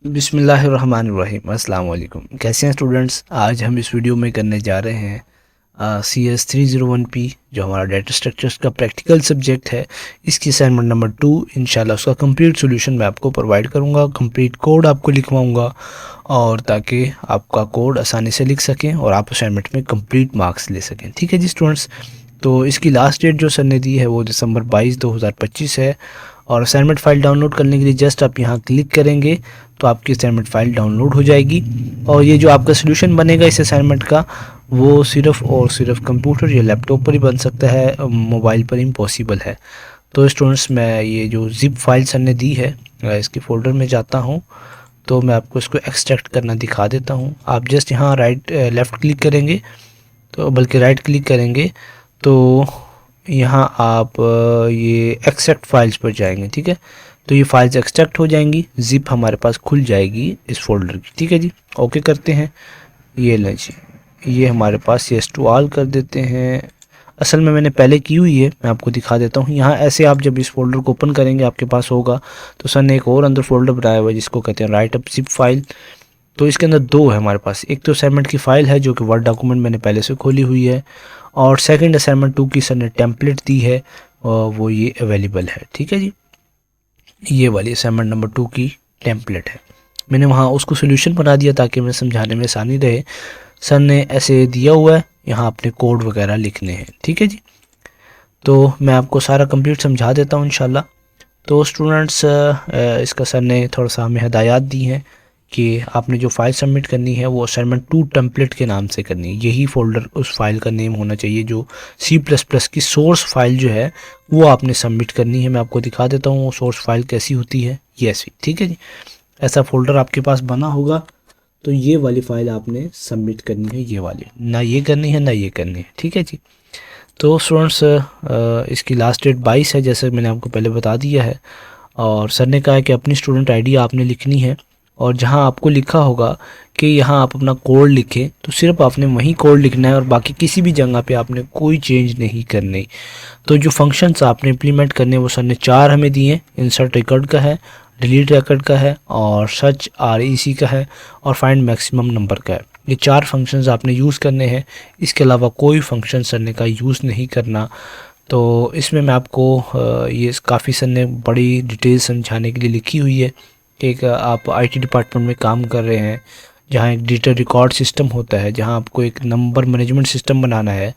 बिस्मिल्लाहिर्रहमानिर्रहीम। अस्सलाम वालेकुम। कैसे हैं स्टूडेंट्स? आज हम इस वीडियो में करने जा रहे हैं CS301P जो हमारा डेटा स्ट्रक्चर्स का प्रैक्टिकल सब्जेक्ट है। इसकी असाइनमेंट नंबर 2 इंशाल्लाह उसका कंप्लीट सॉल्यूशन मैं आपको प्रोवाइड करूंगा, कंप्लीट कोड आपको लिखवाऊंगा और ताकि आपका कोड आसानी से लिख सकें और आप असाइनमेंट में कंप्लीट मार्क्स ले सकें। ठीक है जी स्टूडेंट्स। तो इसकी लास्ट डेट जो सर ने दी है वो दिसंबर 22 2025 है और असाइनमेंट फ़ाइल डाउनलोड करने के लिए जस्ट आप यहाँ क्लिक करेंगे तो आपकी असाइनमेंट फ़ाइल डाउनलोड हो जाएगी। और ये जो आपका सोल्यूशन बनेगा इस असाइनमेंट का वो सिर्फ़ और सिर्फ कंप्यूटर या लैपटॉप पर ही बन सकता है, मोबाइल पर इम्पॉसिबल है। तो स्टूडेंट्स, मैं ये जो ज़िप फाइल सर ने दी है इसके फ़ोल्डर में जाता हूँ तो मैं आपको इसको एक्सट्रैक्ट करना दिखा देता हूँ। आप जस्ट यहाँ लेफ़्ट क्लिक करेंगे तो बल्कि राइट क्लिक करेंगे तो यहाँ आप ये एक्सट्रैक्ट फाइल्स पर जाएंगे। ठीक है, तो ये फाइल्स एक्सट्रैक्ट हो जाएंगी, ज़िप हमारे पास खुल जाएगी इस फोल्डर की। ठीक है जी, ओके करते हैं। ये लें जी, ये हमारे पास येस टू ऑल कर देते हैं। असल में मैंने पहले की हुई है, मैं आपको दिखा देता हूँ। यहाँ ऐसे आप जब इस फोल्डर को ओपन करेंगे आपके पास होगा तो सर ने एक और अंदर फोल्डर बनाया हुआ है जिसको कहते हैं राइट अप ज़िप फाइल। तो इसके अंदर दो है हमारे पास, एक तो असाइनमेंट की फ़ाइल है जो कि वर्ड डॉक्यूमेंट मैंने पहले से खोली हुई है और सेकंड असाइनमेंट 2 की सर ने टेम्पलेट दी है और वो ये अवेलेबल है। ठीक है जी, ये वाली असाइनमेंट नंबर 2 की टेम्पलेट है। मैंने वहाँ उसको सोल्यूशन बना दिया ताकि मैं समझाने में आसानी रहे। सर ने ऐसे दिया हुआ है, यहाँ अपने कोड वगैरह लिखने हैं। ठीक है जी, तो मैं आपको सारा कंप्लीट समझा देता हूँ इंशाल्लाह। तो स्टूडेंट्स, इसका सर ने थोड़ा सा हमें हदायत दी हैं कि आपने जो फ़ाइल सबमिट करनी है वो असाइनमेंट 2 टेम्पलेट के नाम से करनी है। यही फ़ोल्डर उस फाइल का नेम होना चाहिए जो C++ की सोर्स फाइल जो है वो आपने सबमिट करनी है। मैं आपको दिखा देता हूँ वो सोर्स फाइल कैसी होती है, ये ऐसी। ठीक है जी, ऐसा फ़ोल्डर आपके पास बना होगा तो ये वाली फ़ाइल आपने सबमिट करनी है, ये वाली, ना ये करनी है ना ये करनी है। ठीक है जी, तो स्टूडेंट्स, इसकी लास्ट डेट 22 है जैसे मैंने आपको पहले बता दिया है। और सर ने कहा है कि अपनी स्टूडेंट आईडी आपने लिखनी है और जहां आपको लिखा होगा कि यहां आप अपना कोड लिखें तो सिर्फ आपने वही कोड लिखना है और बाकी किसी भी जगह पे आपने कोई चेंज नहीं करनी। तो जो फंक्शंस आपने इम्प्लीमेंट करने वो सर ने 4 हमें दिए हैं। इंसर्ट रिकॉर्ड का है, डिलीट रिकॉर्ड का है और सर्च REC का है और फाइंड मैक्सिमम नंबर का है। ये 4 फंक्शंस आपने यूज़ करने हैं, इसके अलावा कोई फंक्शन सर ने का यूज़ नहीं करना। तो इसमें मैं आपको ये काफ़ी सर ने बड़ी डिटेल समझाने के लिए लिखी हुई है कि एक आप IT डिपार्टमेंट में काम कर रहे हैं जहाँ एक डिजिटल रिकॉर्ड सिस्टम होता है, जहाँ आपको एक नंबर मैनेजमेंट सिस्टम बनाना है,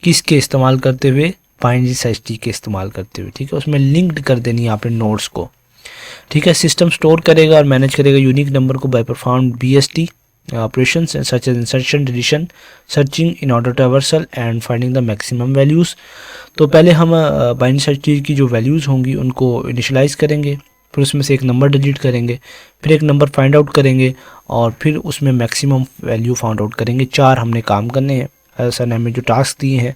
किसके इस्तेमाल करते हुए, PindSHT के इस्तेमाल करते हुए। ठीक है, उसमें लिंक्ड कर देनी है आपने नोट्स को। ठीक है, सिस्टम स्टोर करेगा और मैनेज करेगा यूनिक नंबर को by perform BST operations such as insertion, deletion, searching in order traversal and finding the maximum values। तो पहले हम बाइनरी सर्च की जो वैल्यूज़ होंगी उनको इनिशलाइज करेंगे, फिर उसमें से एक नंबर डिलीट करेंगे, फिर एक नंबर फाइंड आउट करेंगे और फिर उसमें मैक्सिमम वैल्यू फाइंड आउट करेंगे। 4 हमने काम करने हैं, सर ने हमें जो टास्क दिए हैं।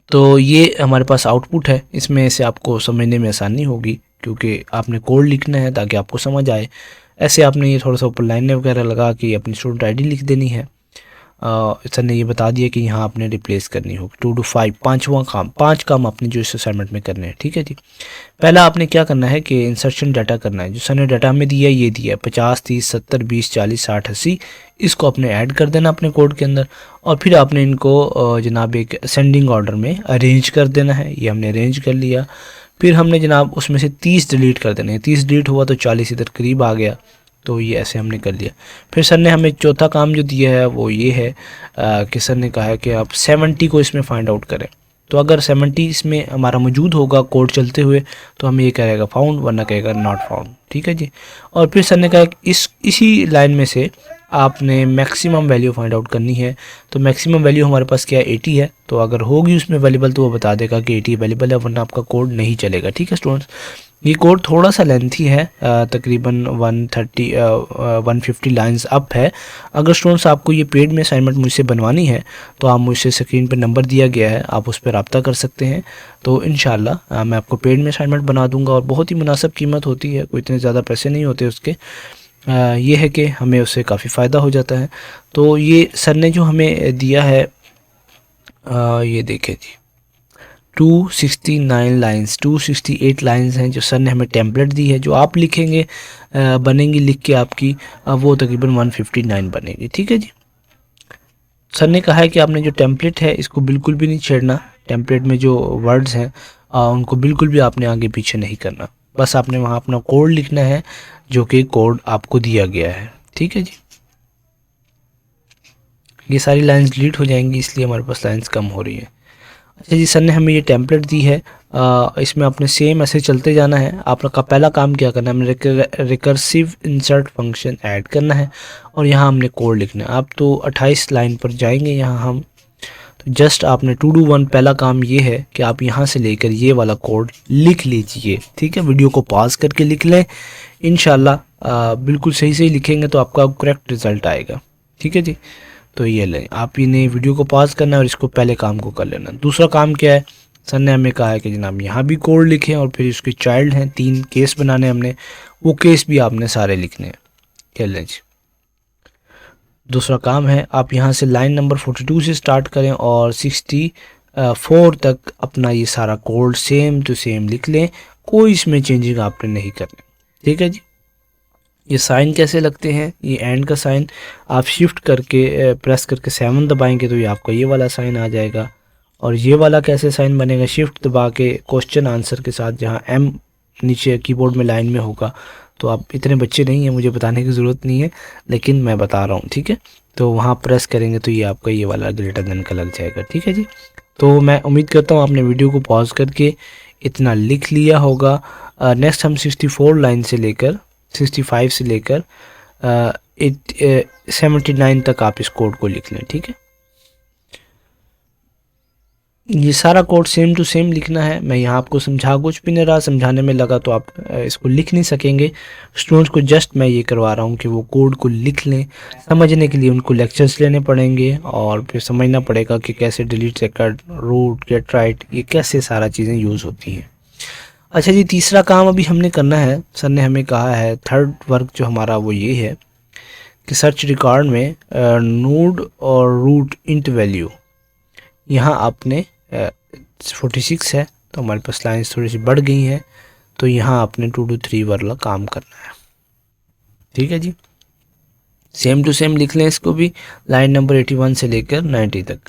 तो ये हमारे पास आउटपुट है, इसमें से आपको समझने में आसानी होगी क्योंकि आपने कोड लिखना है ताकि आपको समझ आए। ऐसे आपने ये थोड़ा सा ऊपर लाइनें वगैरह लगा के अपनी स्टूडेंट आईडी लिख देनी है। सर ने ये बता दिया कि यहाँ आपने रिप्लेस करनी होगी 2 to 5, 5 काम आपने जो इस असाइनमेंट में करने हैं। ठीक है जी, पहला आपने क्या करना है कि इंसर्शन डाटा करना है। जो सर ने डाटा हमें दिया है ये दिया है 50, 30, 70, 20, 40, 60, 80, इसको आपने ऐड कर देना अपने कोड के अंदर और फिर आपने इनको जनाब एक असेंडिंग ऑर्डर में अरेंज कर देना है। ये हमने अरेंज कर लिया। फिर हमने जनाब उसमें से 30 डिलीट कर देने हैं। 30 डिलीट हुआ तो 40 इधर करीब आ गया, तो ये ऐसे हमने कर लिया। फिर सर ने हमें चौथा काम जो दिया है वो ये है कि सर ने कहा है कि आप 70 को इसमें फाइंड आउट करें। तो अगर 70 इसमें हमारा मौजूद होगा कोड चलते हुए तो हमें ये कहेगा फाउंड, वरना कहेगा नॉट फाउंड। ठीक है जी, और फिर सर ने कहा कि इसी लाइन में से आपने मैक्सिमम वैल्यू फाइंड आउट करनी है। तो मैक्सिमम वैल्यू हमारे पास क्या है, 80 है। तो अगर होगी उसमें अवेलेबल तो वो बता देगा कि 80 अवेलेबल है, वरना आपका कोड नहीं चलेगा। ठीक है स्टूडेंट्स, ये कोड थोड़ा सा लेंथी है, तकरीबन 150 लाइंस अप है। अगर स्टूडेंट्स आपको ये पेड में असाइनमेंट मुझसे बनवानी है तो आप मुझसे स्क्रीन पर नंबर दिया गया है, आप उस पर रब्ता कर सकते हैं। तो इंशाल्लाह मैं आपको पेड में असाइनमेंट बना दूंगा और बहुत ही मुनासिब कीमत होती है, कोई इतने ज़्यादा पैसे नहीं होते उसके। ये है कि हमें उससे काफ़ी फ़ायदा हो जाता है। तो ये सर ने जो हमें दिया है, ये देखें जी, 269 लाइंस, 268 लाइंस हैं जो सर ने हमें टेम्पलेट दी है। जो आप लिखेंगे बनेंगी लिख के आपकी वो तकरीबन 159 बनेगी। ठीक है जी। सर ने कहा है कि आपने जो टेम्पलेट है इसको बिल्कुल भी नहीं छेड़ना। टेम्पलेट में जो वर्ड्स हैं उनको बिल्कुल भी आपने आगे पीछे नहीं करना। बस आपने वहाँ अपना कोड लिखना है जो कि कोड आपको दिया गया है। ठीक है जी। ये सारी लाइंस डिलीट हो जाएंगी, इसलिए हमारे पास लाइंस कम हो रही है। अच्छा जी, सर ने हमें ये टेम्पलेट दी है, इसमें आपने सेम ऐसे चलते जाना है। आपका पहला काम क्या करना है, हमें रिकर्सिव इंसर्ट फंक्शन ऐड करना है और यहाँ हमने कोड लिखना है। आप तो 28 लाइन पर जाएंगे यहाँ हम, तो जस्ट आपने टू डू वन पहला काम ये है कि आप यहाँ से लेकर ये वाला कोड लिख लीजिए। ठीक है, वीडियो को पॉज करके लिख लें। इंशाल्लाह बिल्कुल सही सही लिखेंगे तो आपका करेक्ट रिज़ल्ट आएगा। ठीक है जी। तो ये लें, आप इन्हें वीडियो को पॉज करना है और इसको पहले काम को कर लेना। दूसरा काम क्या है, सर ने हमें कहा है कि जनाब यहाँ भी कोड लिखें और फिर इसके चाइल्ड हैं 3 केस बनाने हमने, वो केस भी आपने सारे लिखने हैं। क्या लें जी। दूसरा काम है आप यहाँ से लाइन नंबर 42 से स्टार्ट करें और 64 तक अपना ये सारा कोड सेम टू सेम लिख लें। कोई इसमें चेंजिंग आपने नहीं करनी। ठीक है जी। ये साइन कैसे लगते हैं, ये एंड का साइन आप शिफ्ट करके प्रेस करके 7 दबाएंगे तो ये आपका ये वाला साइन आ जाएगा। और ये वाला कैसे साइन बनेगा, शिफ्ट दबा के क्वेश्चन आंसर के साथ जहाँ एम नीचे कीबोर्ड में लाइन में होगा। तो आप इतने बच्चे नहीं हैं, मुझे बताने की ज़रूरत नहीं है, लेकिन मैं बता रहा हूँ। ठीक है, तो वहाँ प्रेस करेंगे तो ये आपका ये वाला ग्रेटर देन का लग जाएगा। ठीक है जी। तो मैं उम्मीद करता हूँ आपने वीडियो को पॉज करके इतना लिख लिया होगा। नेक्स्ट हम 64 लाइन से लेकर 65 से लेकर 79 तक आप इस कोड को लिख लें। ठीक है, ये सारा कोड सेम टू सेम लिखना है। मैं यहाँ आपको समझा कुछ भी नहीं रहा, समझाने में लगा तो आप इसको लिख नहीं सकेंगे। स्टूडेंट्स को जस्ट मैं ये करवा रहा हूँ कि वो कोड को लिख लें। समझने के लिए उनको लेक्चर्स लेने पड़ेंगे और फिर समझना पड़ेगा कि कैसे delete second root get right ये कैसे सारा चीज़ें यूज़ होती हैं। अच्छा जी, तीसरा काम अभी हमने करना है। सर ने हमें कहा है थर्ड वर्क जो हमारा वो ये है कि सर्च रिकॉर्ड में नोड और रूट इंट वैल्यू यहाँ आपने 46 है तो हमारे पास लाइन्स थोड़ी सी बढ़ गई हैं, तो यहाँ आपने 2 to 3 वाला काम करना है। ठीक है जी, सेम टू सेम लिख लें इसको भी, लाइन नंबर 81 से लेकर 90 तक।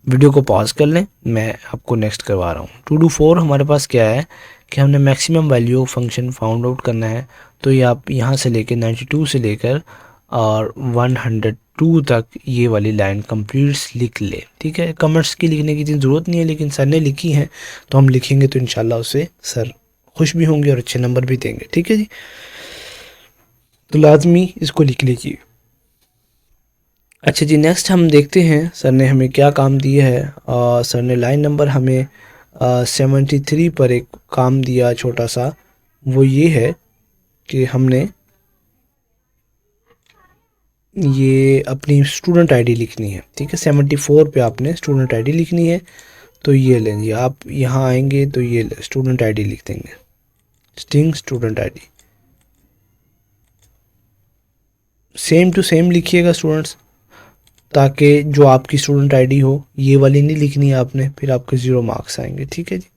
वीडियो को पॉज कर लें, मैं आपको नेक्स्ट करवा रहा हूँ। 2 to 4 हमारे पास क्या है कि हमने maximum value function found out करना है। तो ये आप यहाँ से लेकर 92 से लेकर और 102 तक ये वाली लाइन कंप्लीट्स लिख ले। ठीक है, कमेंट्स की लिखने की इतनी ज़रूरत नहीं है, लेकिन सर ने लिखी हैं तो हम लिखेंगे तो इंशाल्लाह उससे सर खुश भी होंगे और अच्छे नंबर भी देंगे। ठीक है जी, तो लाजमी इसको लिख लीजिए। अच्छा जी, नेक्स्ट हम देखते हैं सर ने हमें क्या काम दिया है। सर ने लाइन नंबर हमें 73 पर एक काम दिया छोटा सा, वो ये है कि हमने ये अपनी स्टूडेंट आईडी लिखनी है। ठीक है, 74 पे आपने स्टूडेंट आईडी लिखनी है। तो ये लेंगे, आप यहाँ आएंगे तो ये स्टूडेंट आईडी लिख देंगे, string student ID. Same to same लिखिएगा स्टूडेंट्स, ताकि जो आपकी स्टूडेंट आईडी हो ये वाली नहीं लिखनी है आपने, फिर आपके 0 मार्क्स आएंगे। ठीक है जी,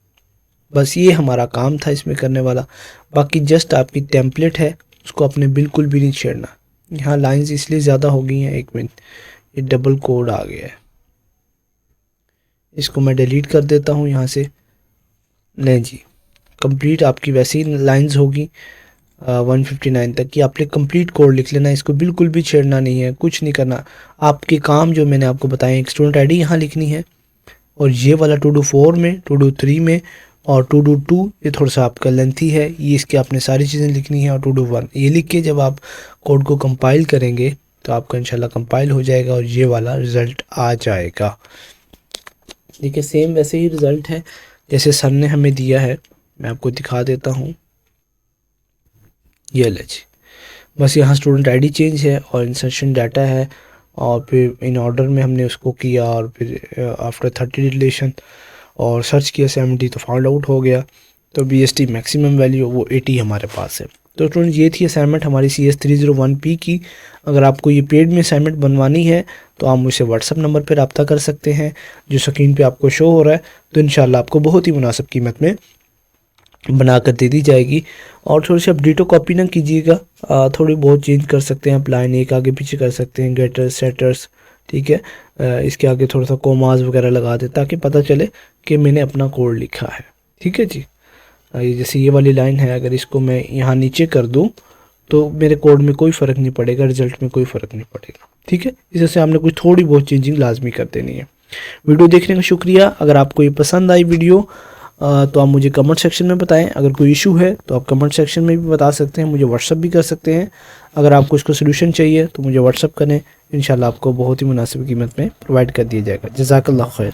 बस ये हमारा काम था इसमें करने वाला। बाकी जस्ट आपकी टेम्पलेट है, उसको आपने बिल्कुल भी नहीं छेड़ना। यहाँ लाइंस इसलिए ज़्यादा हो गई हैं, 1 मिनट, ये डबल कोड आ गया है, इसको मैं डिलीट कर देता हूँ यहाँ से। नहीं जी, कंप्लीट आपकी वैसे ही लाइंस होगी 159 तक की। आपने कंप्लीट कोड लिख लेना, इसको बिल्कुल भी छेड़ना नहीं है, कुछ नहीं करना। आपके काम जो मैंने आपको बताए, एक स्टूडेंट आईडी यहाँ लिखनी है और ये वाला 2 to 4 में, 2 to 3 में और 2 to 2 ये थोड़ा सा आपका लेंथी है, ये इसके आपने सारी चीज़ें लिखनी है। और 2 to 1 ये लिख के जब आप कोड को कंपाइल करेंगे तो आपका इंशाल्लाह कंपाइल हो जाएगा और ये वाला रिज़ल्ट आ जाएगा। देखिए, सेम वैसे ही रिज़ल्ट है जैसे सर ने हमें दिया है। मैं आपको दिखा देता हूँ, ये ले जी, बस यहाँ स्टूडेंट आईडी चेंज है और इंसर्शन डाटा है और फिर इन ऑर्डर में हमने उसको किया और फिर आफ्टर 30 डिलीशन और सर्च किया 70 तो फाउंड आउट हो गया। तो BST मैक्सिमम वैल्यू वो 80 हमारे पास है। तो स्टूडेंट ये थी असाइनमेंट हमारी CS301P की। अगर आपको ये पेड में असाइनमेंट बनवानी है तो आप मुझसे व्हाट्सअप नंबर पर रब्ता कर सकते हैं जो स्क्रीन पे आपको शो हो रहा है। तो इंशाल्लाह आपको बहुत ही मुनासिब कीमत में बना कर दे दी जाएगी। और थोड़ी सी अपडेटो कॉपी ना कीजिएगा, थोड़ी बहुत चेंज कर सकते हैं, आप लाइन एक आगे पीछे कर सकते हैं, गेटर्स सेटर्स, ठीक है। इसके आगे थोड़ा सा कोमाज वगैरह लगा दे ताकि पता चले कि मैंने अपना कोड लिखा है, ठीक है जी। ये जैसे ये वाली लाइन है, अगर इसको मैं यहाँ नीचे कर दूँ तो मेरे कोड में कोई फ़र्क नहीं पड़ेगा, रिजल्ट में कोई फ़र्क नहीं पड़ेगा, ठीक है। इस से हमने कुछ थोड़ी बहुत चेंजिंग लाजमी कर देनी है। वीडियो देखने का शुक्रिया। अगर आपको ये पसंद आई वीडियो तो आप मुझे कमेंट सेक्शन में बताएं। अगर कोई इशू है तो आप कमेंट सेक्शन में भी बता सकते हैं, मुझे व्हाट्सअप भी कर सकते हैं। अगर आपको इसको सोल्यूशन चाहिए तो मुझे व्हाट्सअप करें, इंशाल्लाह आपको बहुत ही मुनासिब कीमत में प्रोवाइड कर दिया जाएगा। जज़ाकल्लाह खैर।